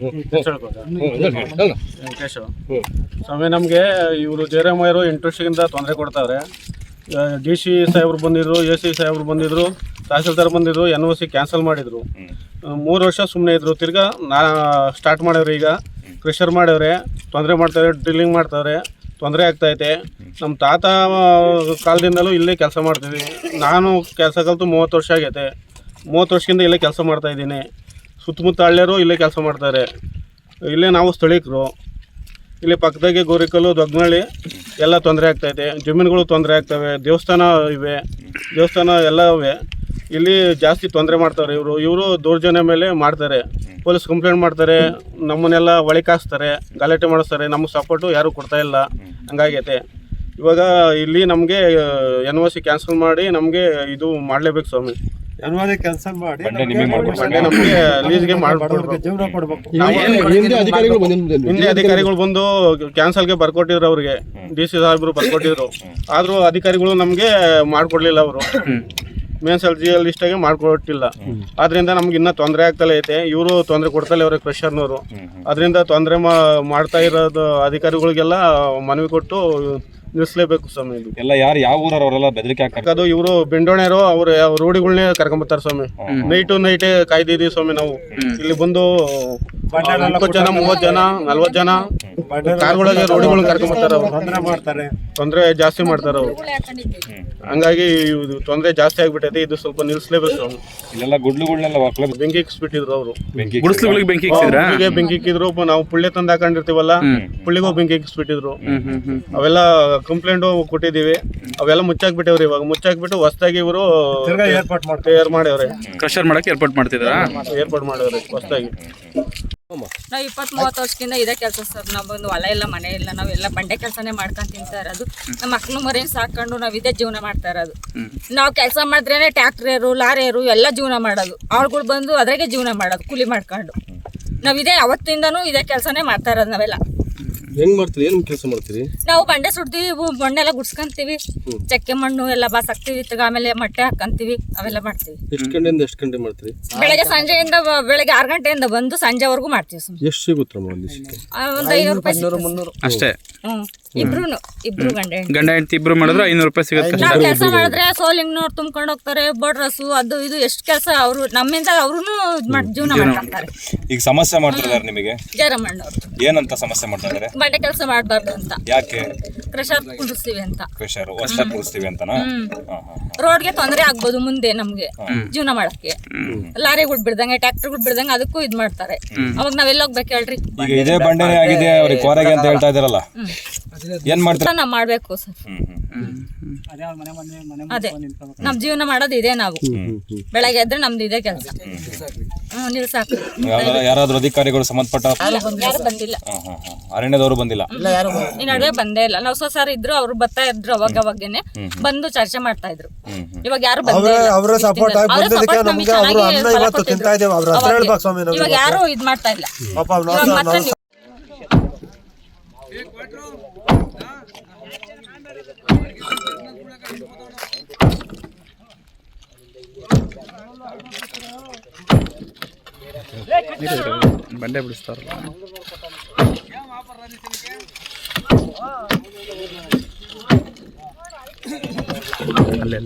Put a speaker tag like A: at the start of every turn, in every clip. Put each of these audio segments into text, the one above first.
A: ವೆಂಕಟೇಶ್ ಸ್ವಾಮಿ, ನಮಗೆ ಇವರು ಜಯರಾಮಯ್ಯರು 8 ವರ್ಷದಿಂದ ತೊಂದರೆ ಕೊಡ್ತಾವ್ರೆ. DC ಸಾಹೇಬ್ರು ಬಂದಿದ್ರು, AC ಸಾಹೇಬ್ರು ಬಂದಿದ್ರು, ತಹಸೀಲ್ದಾರ್ ಬಂದಿದ್ರು, NOC ಕ್ಯಾನ್ಸಲ್ ಮಾಡಿದ್ರು. 3 ವರ್ಷ ಸುಮ್ಮನೆ ಇದ್ರು. ತಿರ್ಗಾ ಸ್ಟಾರ್ಟ್ ಮಾಡ್ಯವ್ರೆ. ಈಗ ಕ್ರೆಷರ್ ಮಾಡ್ಯವ್ರೆ, ತೊಂದರೆ ಮಾಡ್ತಾರೆ, ಡ್ರಿಲ್ಲಿಂಗ್ ಮಾಡ್ತಾವ್ರೆ, ತೊಂದರೆ ಆಗ್ತೈತೆ. ನಮ್ಮ ತಾತ ಕಾಲದಿಂದಲೂ ಇಲ್ಲೇ ಕೆಲಸ ಮಾಡ್ತೀವಿ. ನಾನು ಕೆಲಸ ಕಲಿತು 30 ವರ್ಷ ಆಗೈತೆ. 30 ವರ್ಷದಿಂದ ಇಲ್ಲೇ ಕೆಲಸ ಮಾಡ್ತಾಯಿದ್ದೀನಿ. ಸುತ್ತಮುತ್ತ ಹಳ್ಳಿಯರು ಇಲ್ಲೇ ಕೆಲಸ ಮಾಡ್ತಾರೆ. ಇಲ್ಲೇ ನಾವು ಸ್ಥಳೀಕರು. ಇಲ್ಲಿ ಪಕ್ಕದಾಗೆ ಗೋರಿಕಲ್ಲು, ದೊಗ್ನಳ್ಳಿ ಎಲ್ಲ ತೊಂದರೆ ಆಗ್ತೈತೆ. ಜಮೀನುಗಳು ತೊಂದರೆ ಆಗ್ತವೆ. ದೇವಸ್ಥಾನ ಇವೆ, ದೇವಸ್ಥಾನ ಎಲ್ಲ ಇವೆ. ಇಲ್ಲಿ ಜಾಸ್ತಿ ತೊಂದರೆ ಮಾಡ್ತಾರೆ ಇವರು ದೌರ್ಜನ್ಯ ಮೇಲೆ ಮಾಡ್ತಾರೆ. ಪೊಲೀಸ್ ಕಂಪ್ಲೇಂಟ್ ಮಾಡ್ತಾರೆ, ನಮ್ಮನ್ನೆಲ್ಲ ಒಳಕಾಸ್ತಾರೆ, ಗಲಾಟೆ ಮಾಡಿಸ್ತಾರೆ. ನಮಗೆ ಸಪೋರ್ಟು ಯಾರೂ ಕೊಡ್ತಾಯಿಲ್ಲ. ಹಂಗಾಗೈತೆ. ಇವಾಗ ಇಲ್ಲಿ ನಮಗೆ NOC ಕ್ಯಾನ್ಸಲ್ ಮಾಡಿ ನಮಗೆ ಇದು ಮಾಡಲೇಬೇಕು ಸ್ವಾಮಿ.
B: ಕ್ಯಾನ್ಸಲ್ ಮಾಡಿ
A: ನಮಗೆ ಲೀಸ್ಗೆ ಮಾಡ್ಕೊಡ್ಬೇಕು. ಹಿಂದೆ ಅಧಿಕಾರಿಗಳು ಬಂದು ಕ್ಯಾನ್ಸಲ್ಗೆ ಬರ್ಕೊಟ್ಟಿದ್ರು. ಅವ್ರಿಗೆ DC ಸಾಹೇಬರು ಬರ್ಕೊಟ್ಟಿದ್ರು. ಆದರೂ ಅಧಿಕಾರಿಗಳು ನಮಗೆ ಮಾಡಿಕೊಡ್ಲಿಲ್ಲ. ಅವರು ಮೇನ್ಸಲ್ ಲಿಸ್ಟಾಗೆ ಮಾಡಿಕೊಟ್ಟಿಲ್ಲ. ಆದ್ರಿಂದ ನಮ್ಗೆ ಇನ್ನೂ ತೊಂದರೆ ಆಗ್ತಲೇ ಐತೆ. ಇವರು ತೊಂದರೆ ಕೊಡ್ತಲೇ ಅವ್ರೆ, ಕ್ರಷರ್ನವರು. ಅದರಿಂದ ತೊಂದರೆ ಮಾಡ್ತಾ ಇರೋದು ಅಧಿಕಾರಿಗಳಿಗೆಲ್ಲ ಮನವಿ ಕೊಟ್ಟು ನಿಲ್ಲಿಸಲೇಬೇಕು ಸ್ವಾಮಿ. ಇದು
C: ಎಲ್ಲ ಯಾರು ಯಾವ ಊರವರೆಲ್ಲ ಬೆದರಿಕೆ ಹಾಕೋದು.
A: ಇವರು ಬೆಂಡೋಣೆಯರು ಅವ್ರು ರೋಡಿಗಳನ್ನೇ ಕರ್ಕೊಂಬರ್ತಾರೆ ಸ್ವಾಮಿ. ನೈಟೇ ಕಾಯ್ದಿದ್ದೀವಿ ಸ್ವಾಮಿ. ನಾವು ಇಲ್ಲಿ ಬಂದು 20 ಜನ 30 ಜನ 40 ಜನ ಕಾರ್ಗಳಿಗೆ ರೋಡಿಗಳನ್ನ ಕರ್ಕೊಂಬರ್ತಾರೆ. ತೊಂದರೆ ಜಾಸ್ತಿ ಮಾಡ್ತಾರೆ ಅವರು. ಹಂಗಾಗಿ ತೊಂದರೆ ಜಾಸ್ತಿ ಆಗ್ಬಿಟ್ಟೈತೆ. ಇದು ಸ್ವಲ್ಪ ನಿಲ್ಲಿಸಲೇಬೇಕು ಸ್ವಾಮಿ.
C: ಇಲ್ಲೆಲ್ಲ ಗುಡ್ಲುಗಳನ್ನೆಲ್ಲ
A: ಬೆಂಕಿ ಇಕ್ಸ್ಬಿಟ್ಟಿದ್ರು ಅವರು.
C: ಬೆಂಕಿ
A: ಇಕ್ಕಿದ್ರು. ನಾವು ಪುಳ್ಳೆ ತಂದು ಹಾಕೊಂಡಿರ್ತೀವಲ್ಲ, ಪುಳ್ಳಿಗೂ ಬೆಂಕಿ ಇಕ್ಸ್ಬಿಟ್ಟಿದ್ರು. ಅವೆಲ್ಲ ಕಂಪ್ಲೇಂಟ್ ಕೊಟ್ಟಿದ್ದೀವಿ. ಅವೆಲ್ಲ ಮುಚ್ಚಾಕ್ಬಿಟ್ಟವ್ರಿ. ಇವಾಗ ಮುಚ್ಚಾಕ್ಬಿಟ್ಟು ಹೊಸದಾಗಿ ಇವರು ತಯಾರು ಮಾಡ್ಯವ್ರೆ.
D: ಕ್ರಷರ್ ಮಾಡಕ್ಕೆ ಏರ್ಪಾಟ್ ಮಾಡ್ತಿದಾರಾ?
A: ಏರ್ಪಾಟ್ ಮಾಡವ್ರೆ ಹೊಸದಾಗಿ.
E: ನಾವು 20-30 ವರ್ಷದಿಂದ ಇದೇ ಕೆಲಸ ಸರ್. ನಾವು ಬಂದು ಹೊಲ ಇಲ್ಲ, ಮನೆ ಇಲ್ಲ, ನಾವೆಲ್ಲ ಬಂಡೆ ಕೆಲಸನೇ ಮಾಡ್ಕೊಂಡು ತಿಂತಾ ಇರೋದು. ನಮ್ಮ ಮಕ್ಕಳು ಮರಿಯನ್ನು ಸಾಕೊಂಡು ನಾವು ಇದೇ ಜೀವನ ಮಾಡ್ತಾ ಇರೋದು. ನಾವು ಕೆಲಸ ಮಾಡಿದ್ರೇನೆ ಟ್ಯಾಕ್ಟ್ರಿಯರು, ಲಾರಿಯರು ಎಲ್ಲ ಜೀವನ ಮಾಡೋದು. ಅವ್ರುಗಳು ಬಂದು ಅದ್ರಾಗೆ ಜೀವನ ಮಾಡೋದು, ಕೂಲಿ ಮಾಡ್ಕೊಂಡು. ನಾವು ಇದೇ ಅವತ್ತಿಂದನೂ ಇದೇ ಕೆಲಸನೇ ಮಾಡ್ತಾ ಇರೋದು. ನಾವೆಲ್ಲ
B: ಹೆಂಗ್ ಮಾಡ್ತೀರಿ? ಏನು ಕೆಲಸ ಮಾಡ್ತೀರಿ?
E: ನಾವು ಬಂಡೆ ಸುಡ್ತೀವಿ, ಮಣ್ಣೆಲ್ಲ ಗುಡ್ಸ್ಕೊಂತೀವಿ, ಚಕ್ಕೆ ಮಣ್ಣು ಎಲ್ಲ ಬಾಸಾಕ್ತಿವಿ. ಆಮೇಲೆ ಮೊಟ್ಟೆ ಹಾಕಂತೀವಿ, ಅವೆಲ್ಲ ಮಾಡ್ತೀವಿ.
B: ಎಷ್ಟು ಗಂಟೆಯಿಂದ ಎಷ್ಟು ಗಂಟೆ ಮಾಡ್ತೀರಿ?
E: ಬೆಳಗ್ಗೆ 6 ಗಂಟೆಯಿಂದ ಬಂದು ಸಂಜೆವರೆಗೂ ಮಾಡ್ತೀವಿ.
B: ಎಷ್ಟು ಸಿಗುತ್ತೆ ಒಂದು
E: ಒಂದು 500 ರೂಪಾಯಿ
D: 300 ಅಷ್ಟೇ.
E: ಇಬ್ರು
D: ಗಂಡ ಹೆಂಡತಿ ಇಬ್ರು ಮಾಡಿದ್ರೆ 500 ರೂಪಾಯಿ ಸಿಗುತ್ತೆ.
E: ನಾವು ಕೆಲಸ ಮಾಡಿದ್ರೆ ಸೋಲಿಂಗ್ನವ್ರು ತುಂಬ್ಕೊಂಡು ಹೋಗ್ತಾರೆ. ಬೋಡ್ರಸ್ಸು ಅದು ಇದು ಎಷ್ಟು ಕೆಲಸ ಅವರು ನಮ್ಮಿಂದ ಅವ್ರು ಜೀವನ ಮಾಡ್ತಾರೆ.
C: ಈಗ ಸಮಸ್ಯೆ ಮಾಡ್ತಿದ್ದಾರೆ ನಿಮಗೆ?
E: ಜಯರಾಮಣ್ಣವ್ರು
C: ಏನಂತ ಸಮಸ್ಯೆ ಮಾಡ್ತಿದ್ದಾರೆ?
E: ಬಂಡೆ ಕೆಲಸ ಮಾಡಬಾರ್ದು ಅಂತ.
C: ಯಾಕೆ?
E: ಕ್ರಷರ್ ಕುಂಡಿಸ್ತೀವಿ ಅಂತ.
C: ಕ್ರಷರ್ ಹೊಸದಾಗಿ ಕುಡಿಸ್ತೀವಿ ಅಂತನಾ?
E: ರೋಡ್ಗೆ ತೊಂದರೆ ಆಗ್ಬೋದು ಮುಂದೆ ನಮ್ಗೆ ಜೀವನ ಮಾಡಕ್ಕೆ. ಲಾರಿಗಳು ಬಿಡ್ದಂಗೆ, ಟ್ರ್ಯಾಕ್ಟರ್ಗಳು ಬಿಡ್ದಂಗೆ ಅದಕ್ಕೂ ಇದ್ ಮಾಡ್ತಾರೆ. ಅವಾಗ ನಾವೆಲ್ಲ ಹೋಗ್ಬೇಕು ಹೇಳ್ರಿ?
C: ಈಗ ಇದೇ ಬಂಡೆನೇ ಆಗಿದೆ ಅವ್ರಿಗೆ ಕ್ವಾರೆಗೆ ಅಂತ ಹೇಳ್ತಾ ಇದಾರಲ್ಲ, ಏನ್ ಮಾಡ್ತಾರೆ?
E: ನಾವ್ ಮಾಡ್ಬೇಕು ಸರ್. ಅದೇ ನಮ್ ಜೀವನ ಮಾಡೋದು ಇದೆ. ನಾವು ಬೆಳಗ್ಗೆ ಎದ್ರೆ ನಮ್ದು ಇದೇ ಕೆಲಸ. ನಿಲ್ಸಾಕು.
C: ಯಾರಾದ್ರೂ ಅಧಿಕಾರಿಗಳು ಸಂಬಂಧಪಟ್ಟ
E: ಯಾರು ಬಂದಿಲ್ಲ.
C: ಅರಣ್ಯದವರು ಬಂದಿಲ್ಲ
E: ಈ ನಡುವೆ ಬಂದೇ ಇಲ್ಲ. ನಾವು ಸೊಸಾರ ಇದ್ರು, ಅವ್ರು ಬರ್ತಾ ಇದ್ರು ಅವಾಗೇನೆ ಬಂದು ಚರ್ಚೆ ಮಾಡ್ತಾ ಇದ್ರು. ಇವಾಗ ಯಾರು ಇವಾಗ ಯಾರು ಇದ್ ಮಾಡ್ತಾ ಇಲ್ಲ.
D: ಬಂಡೆ ಬಿಡಿಸ್ತಾರಲ್ಲ. ಅಲ್ಲೇ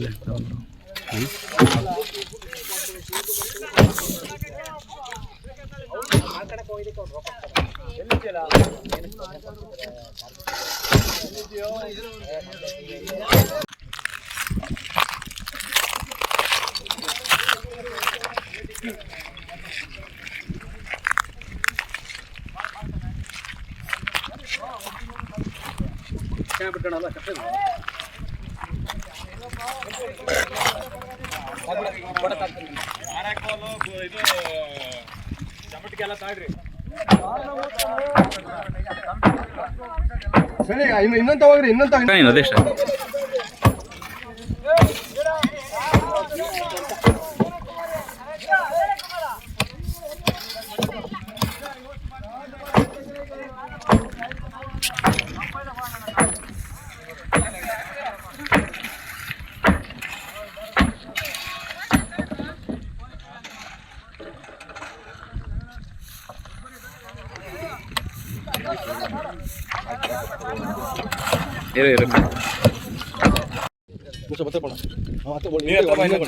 B: ಇನ್ನೊಂದು ತಗೋಗ್ರಿ, ಇನ್ನೊಂದು
D: ಅದೆಷ್ಟ?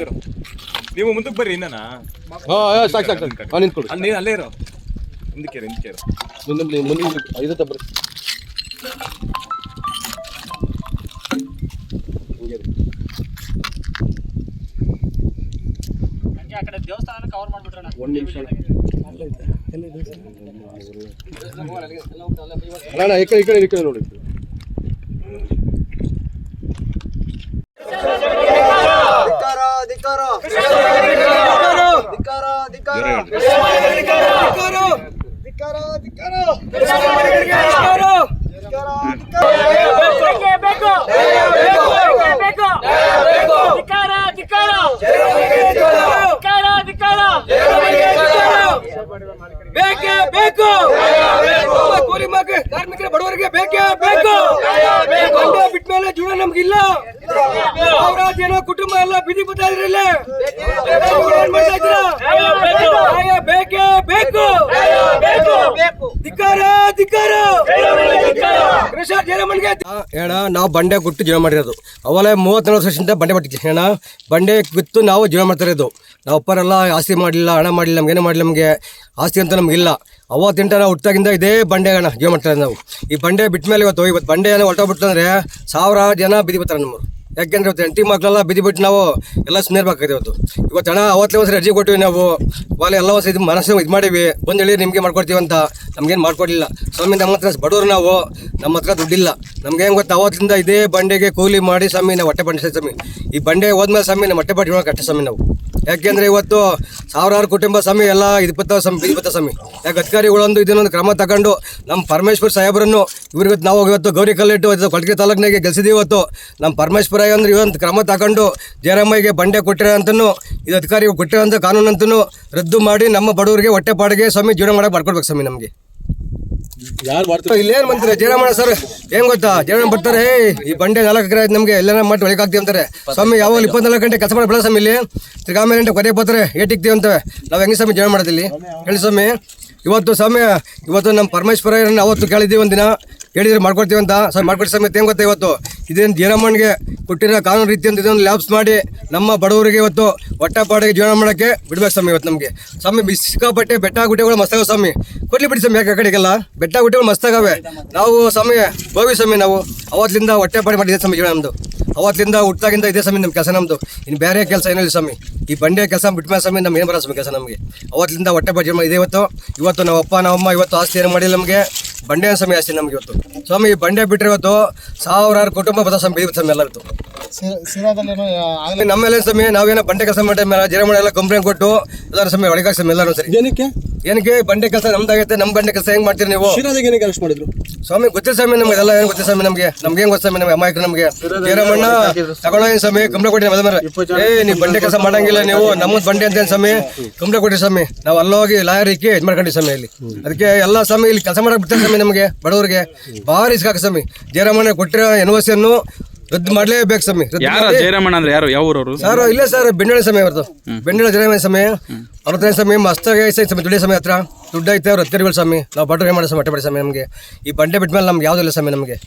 D: ಇರು
C: ನೀವು ಮುಂದಕ್ಕೆ ಬರ್ರಿ ಇನ್ನ
B: ಸಾಕು ನಿಂತ್ಕೊಡಿ
C: ಅಲ್ಲಿ ಅಲ್ಲೇ ಇರೋ ಹಿಂದಕ್ಕೆ
B: ಮುಂದೆ ಐದತ್ತ ಬರ್ರಿ ಒಂದು ನಿಮಿಷ ಅಣ್ಣ ಈ ಕಡೆ ನೋಡಿ
F: ಬೇಕೇ ಬೇಕು ಕೂಲಿ ಕಾರ್ಮಿಕರ ಬಡವರಿಗೆ ಬೇಕೇ ಬೇಕು ಬಿಟ್ಟ ಮೇಲೆ ಜೀವನ ನಮ್ಗಿಲ್ಲ. ಸಾವಿರಾರು ಜನ ಕುಟುಂಬ ಎಲ್ಲ ಬೀದಿ ಬತ್ತಾ ಇದ್ರಲ್ಲ ಬೇಕೇ ಬೇಕು. ಧಿಕ್ಕಾರ ಅಣ್ಣ, ನಾವು ಬಂಡೆ ಗುಟ್ಟು ಜೀವನ ಮಾಡಿರೋದು. ಅವಲೇ 34 ವರ್ಷದಿಂದ ಬಂಡೆ ಬಿಟ್ಟಿದ್ವಿ ಅಣ್ಣ. ಬಂಡೆ ಗುತ್ತು ನಾವು ಜೀವನ ಮಾಡ್ತಾ ಇರೋದು. ನಾವು ಅಪ್ಪರೆಲ್ಲ ಆಸ್ತಿ ಮಾಡಲಿಲ್ಲ, ಹಣ ಮಾಡಲಿಲ್ಲ, ನಮ್ಗೇನು ಮಾಡಲಿಲ್ಲ. ನಮಗೆ ಆಸ್ತಿ ಅಂತ ನಮಗಿಲ್ಲ. ಅವತ್ತಿಂಟ ನಾವು ಹುಟ್ಟಾಗಿಂದ ಇದೇ ಬಂಡೆ ಅಣ್ಣ ಜೀವನ ಮಾಡ್ತಾರೆ ನಾವು. ಈ ಬಂಡೆ ಬಿಟ್ಟ ಮೇಲೆ ಇವತ್ತು ಬಂಡೆ ಹೊರಟೋಗ್ಬಿಟ್ಟು ಅಂದರೆ ಸಾವಿರಾರು ಜನ ಬೀದಿ ಬರ್ತಾರೆ ನಮ್ಮರು. ಯಾಕೆಂದ್ರೆ ಇವತ್ತು ಹೆಂಡತಿ ಮಕ್ಕಳೆಲ್ಲ ಬಿದ್ದು ಬಿಟ್ಟು ನಾವು ಎಲ್ಲ ಸುಮ್ಮನಿರ್ಬೇಕಾಗಿದೆ ಇವತ್ತು ಹಣ ಅವತ್ತೇ ಒಂದ್ಸರಿ ಅರ್ಜಿ ಕೊಟ್ಟಿವಿ ನಾವು. ವಾಲೆ ಎಲ್ಲ ಒಂದು ಇದು ಮನಸ್ಸು ಇದು ಮಾಡೀವಿ, ಬಂದು ಹೇಳಿ ನಿಮಗೆ ಮಾಡ್ಕೊಡ್ತೀವಿ ಅಂತ. ನಮ್ಗೇನು ಮಾಡ್ಕೊಡ್ಲಿಲ್ಲ ಸ್ವಾಮಿ. ನಮ್ಮ ಹತ್ರ ಬಡವರು ನಾವು, ನಮ್ಮ ಹತ್ರ ದುಡ್ಡಿಲ್ಲ. ನಮ್ಗೆ ಹೆಂಗೆ ಗೊತ್ತಾ, ಅವತ್ತಿಂದ ಇದೇ ಬಂಡೆಗೆ ಕೂಲಿ ಮಾಡಿ ಸ್ವಾಮಿ ನಾವು ಹೊಟ್ಟೆ ಪಡಿಸ್ತೀವಿ ಸ್ವಾಮಿ. ಈ ಬಂಡೆ ಹೋದ್ಮೇಲೆ ಸ್ವಾಮಿ ನಮ್ಮ ಹೊಟ್ಟೆ ಪಟ್ಟಿ ಕಷ್ಟ ಸ್ವಾಮಿ ನಾವು. ಯಾಕೆಂದರೆ ಇವತ್ತು ಸಾವಿರಾರು ಕುಟುಂಬ ಸ್ವಾಮಿ ಎಲ್ಲ ಇದು ಬತ್ತಾವ ಸ್ವಾಮಿ. ಯಾಕೆ ಅಧಿಕಾರಿಗಳೊಂದು ಇದನ್ನೊಂದು ಕ್ರಮ ತಗೊಂಡು ನಮ್ಮ ಪರಮೇಶ್ವರ್ ಸಾಹೇಬರನ್ನು ಇವ್ರಿಗೆ ನಾವು ಇವತ್ತು ಗೌರಿ ಕಲ್ಲಿಟ್ಟು ಕೊಳಗೆ ತಾಲೂಕಿನಾಗೆ ಗೆಲ್ಸಿದ್ದೀವಿ. ಇವತ್ತು ನಮ್ಮ ಪರಮೇಶ್ವರ ಅಂದ್ರೆ ಇವತ್ತು ಕ್ರಮ ತಗೊಂಡು ಜಯರಾಮಯ್ಯಗೆ ಬಂಡೆ ಕೊಟ್ಟಿರೋ ಅಂತನೂ ಇದು ಅಧಿಕಾರಿಗಳು ಕೊಟ್ಟಿರೋ ಅಂತ ಕಾನೂನಂತನೂ ರದ್ದು ಮಾಡಿ ನಮ್ಮ ಬಡವರಿಗೆ ಹೊಟ್ಟೆ ಪಾಡಿಗೆ ಸ್ವಾಮಿ ಜೀವನ ಮಾಡಕ್ಕೆ ಬರ್ಕೊಡ್ಬೇಕು ಸ್ವಾಮಿ ನಮಗೆ.
B: ಯಾರು ಮಾಡ್ತಾರೆ
F: ಇಲ್ಲೇನು ಬಂತಾರೆ ಜಯರಾಮಣ್ಣ ಸರ್, ಏನ್ ಗೊತ್ತಾ, ಜಯರಾಮಣ್ಣ ಬರ್ತಾರೆ, ಈ ಬಂಡೆ 4 ಎಕರೆ ಆಯ್ತು ನಮಗೆ ಎಲ್ಲ ಮಾಡಿ ಒಳಗಾಗ್ತೀವಿ ಅಂತಾರೆ ಸ್ವಾಮಿ. ಯಾವಾಗ 24 ಗಂಟೆ ಕೆಲಸ ಮಾಡಬೇಡ ಸ್ವಾಮಿ. ಇಲ್ಲಿ ತಿರ್ಗಾ ಆಮೇಲೆ ಗಂಟೆ ಕೊನೆ ಬರ್ತಾರೆ ಏಟಿಕ್ತೀವಿ ಅಂತವೆ. ನಾವು ಹೆಂಗೆ ಸ್ವಾಮಿ ಜೀವನ ಮಾಡೋದಿಲ್ಲಿ ಹೇಳಿ ಸ್ವಾಮಿ. ಇವತ್ತು ಸ್ವಾಮಿ ನಮ್ಮ ಪರಮೇಶ್ವರ ಅವತ್ತು ಕೇಳಿದ್ದೀವಿ ಒಂದಿನ, ಹೇಳಿದ್ರೆ ಮಾಡ್ಕೊಡ್ತೀವಿ ಅಂತ ಸ್ವಾಮಿ. ಮಾಡ್ಕೊಡ್ತೀವಿ ಸ್ವಾಮಿ. ಏನು ಗೊತ್ತಾ, ಇವತ್ತು ಇದೇನು ಜಯರಾಮಣ್ಣಿಗೆ ಕೊಟ್ಟಿರೋ ಕಾನೂನು ರೀತಿ ಅಂತ ಇದೊಂದು ಲ್ಯಾಬ್ಸ್ ಮಾಡಿ ನಮ್ಮ ಬಡವರಿಗೆ ಇವತ್ತು ಹೊಟ್ಟೆಪಾಡಿಗೆ ಜೀವನ ಮಾಡೋಕ್ಕೆ ಬಿಡ್ಬೇಕು ಸ್ವಾಮಿ. ಇವತ್ತು ನಮಗೆ ಸ್ವಾಮಿ ಸಿಕ್ಕಾಪಟ್ಟೆ ಬೆಟ್ಟ ಗುಡ್ಡೆಗಳು ಮಸ್ತಾಗವೆ ಸ್ವಾಮಿ. ಕೊಡ್ಲಿ ಬಿಡಿ ಸ್ವಾಮಿ, ಯಾಕೆ ಕಡೆಗೆಲ್ಲ ಬೆಟ್ಟ ಗುಡ್ಡೆಗಳು ಮಸ್ತಾಗವೆ. ನಾವು ಸ್ವಾಮಿ ಹೋಗಿ ಸ್ವಾಮಿ, ನಾವು ಅವತ್ತಿಂದ ಹೊಟ್ಟೆಪಾಡಿ ಮಾಡಿದೆ ಸ್ವಾಮಿ ಜೀವನ ನಮ್ಮದು. ಅವತ್ತಿಂದ ಹುಟ್ಟಾಗಿಂದ ಇದೆ ಸ್ವಾಮಿ ನಮ್ಮ ಕೆಲಸ ನಮ್ಮದು. ಇನ್ನು ಬೇರೆ ಕೆಲಸ ಏನಿಲ್ಲ ಸ್ವಾಮಿ. ಈ ಬಂಡೆ ಕೆಲಸ ಬಿಟ್ಮೇಲೆ ಸ್ವಾಮಿ ನಮ್ಗೆ ಏನು ಬರೋ ಸ್ವಾಮಿ ಕೆಲಸ ನಮಗೆ. ಅವತ್ತಿಂದ ಹೊಟ್ಟೆಪಾಡಿ ಜೀವನ ಇದೆ ಇವತ್ತು ನಾವು ಅಪ್ಪ ನಮ್ಮಮ್ಮ ಇವತ್ತು ಆಸ್ತಿ ಏನು ಮಾಡಿಲ್ಲ ನಮಗೆ. ಬಂಡೆ ಸ್ವಾಮಿ ಆಸ್ತಿ ನಮ್ಗೆ ಇವತ್ತು ಸ್ವಾಮಿ. ಬಂಡೆ ಬಿಟ್ಟರೆ ಇವತ್ತು ಸಾವಿರಾರು ಕುಟುಂಬ ಬದ ಸ್ವಾಮಿ ಬೀದಿ ಸ್ವಾಮಿ ಎಲ್ಲ ಇತ್ತು ನಮ್ಮೆಲ್ಲ ಸ್ವಾಮಿ. ನಾವೇನೋ ಬಂಡೆ ಕೆಲಸ ಮಾಡಿದ ಮೇಲೆ ಜಯರಾಮಣ್ಣ ಎಲ್ಲ ಕಂಪ್ಲೇಂಟ್ ಕೊಟ್ಟು ಎಲ್ಲರೂ ಸ್ವಾಮಿ ಒಳಗಾಗಿ ಸ್ವಾಮಿ ಎಲ್ಲರೂ ಸರಿ. ಏನಕ್ಕೆ ಬಂಡೆ ಕೆಲಸ ನಮ್ದಾಗೈತೆ, ನಮ್ಮ ಬಂಡೆ ಕೆಲಸ ಹೆಂಗ್ ಮಾಡ್ತೀರಿ ನೀವು
B: ಅರೆಸ್ಟ್ ಮಾಡಿದ್ರು
F: ಸ್ವಾಮಿ? ಗೊತ್ತಿಲ್ಲ ಸ್ವಾಮಿ ನಮ್ಗೆ ಎಲ್ಲ ಏನು ಗೊತ್ತಿಲ್ಲ ಸ್ವಾಮಿ ನಮ್ಗೆ. ನಮ್ಗೆ ಹೆಂಗ್ ಗೊತ್ತ ಸ್ವಾಮಿ ನಮ್ಮ ಅಮಾಯಕರು ನಮಗೆ. ಜಯರಾಮಣ್ಣ ತಗೊಂಡೋಗಿ ಸ್ವಾಮಿ ಕಂಪ್ಲೇಂಟ್ ಕೊಟ್ಟಿನಿ ಮದ ಮೇಲೆ. ನೀವು ಬಂಡೆ ಕೆಲಸ ಮಾಡಂಗಿಲ್ಲ ನೀವು, ನಮ್ಮದು ಬಂಡೆ ಅಂತ ಸ್ವಾಮಿ ಕಂಪ್ಲೇಂಟ್ ಕೊಟ್ಟಿರಿ ಸ್ವಾಮಿ. ನಾವು ಅಲ್ಲೋಗಿ ಲಾಯರ್ ಇಕ್ಕಿ ಇದು ಮಾಡ್ಕೊಂಡಿವಿ ಸ್ವಾಮಿ. ಇಲ್ಲಿ ಅದಕ್ಕೆ ಎಲ್ಲ ಸ್ವಾಮಿ ಇಲ್ಲಿ ಕೆಲಸ ಮಾಡಕ್ ಬಿಡ್ತಾರೆ ಸ್ವಾಮಿ. ನಮಗೆ ಬಡವರಿಗೆ ಭಾರಿ ಇಸ್ಕಾಕ ಸ್ವಾಮಿ. ಜಯರಾಮಣ್ಣ ಕೊಟ್ಟಿರೋ NOC ರದ್ದು ಮಾಡಲೇಬೇಕು ಸ್ವಾಮಿ.
D: ಜಯರಾಮಣ್ಣ ಅಂದ್ರೆ ಯಾರು, ಯಾವ ಊರವರು
F: ಸರ್? ಇಲ್ಲೇ ಸರ್ ಬೆಣ್ಣೆ ಸಮಯ ಅವ್ರದ್ದು. ಬೆಣ್ಣೆ ಜಯರಾಮಯ್ಯ ಸಮಯ ಅವ್ರ ಹತ್ರ ಸ್ವಾಮಿ ಮಸ್ತಾಗಿ ಸ್ವಾಮಿ. ದುಡ್ಡಿ ಸಮಯ ಹತ್ರ ದುಡ್ಡು ಐತೆ ಅವ್ರು ಹತ್ತಿರಗಳು ಸ್ವಾಮಿ. ನಾವು ಬಡ್ರಿಗೆ ಮಾಡೋ ಹೊಟ್ಟೆ ಪಡಿ ಸ್ವಾಮಿ ನಮಗೆ. ಈ ಬಂಡೆ ಬಿಟ್ಟ ಮೇಲೆ ನಮ್ಗೆ ಯಾವುದಿಲ್ಲ ಸ್ವಾಮಿ ನಮಗೆ.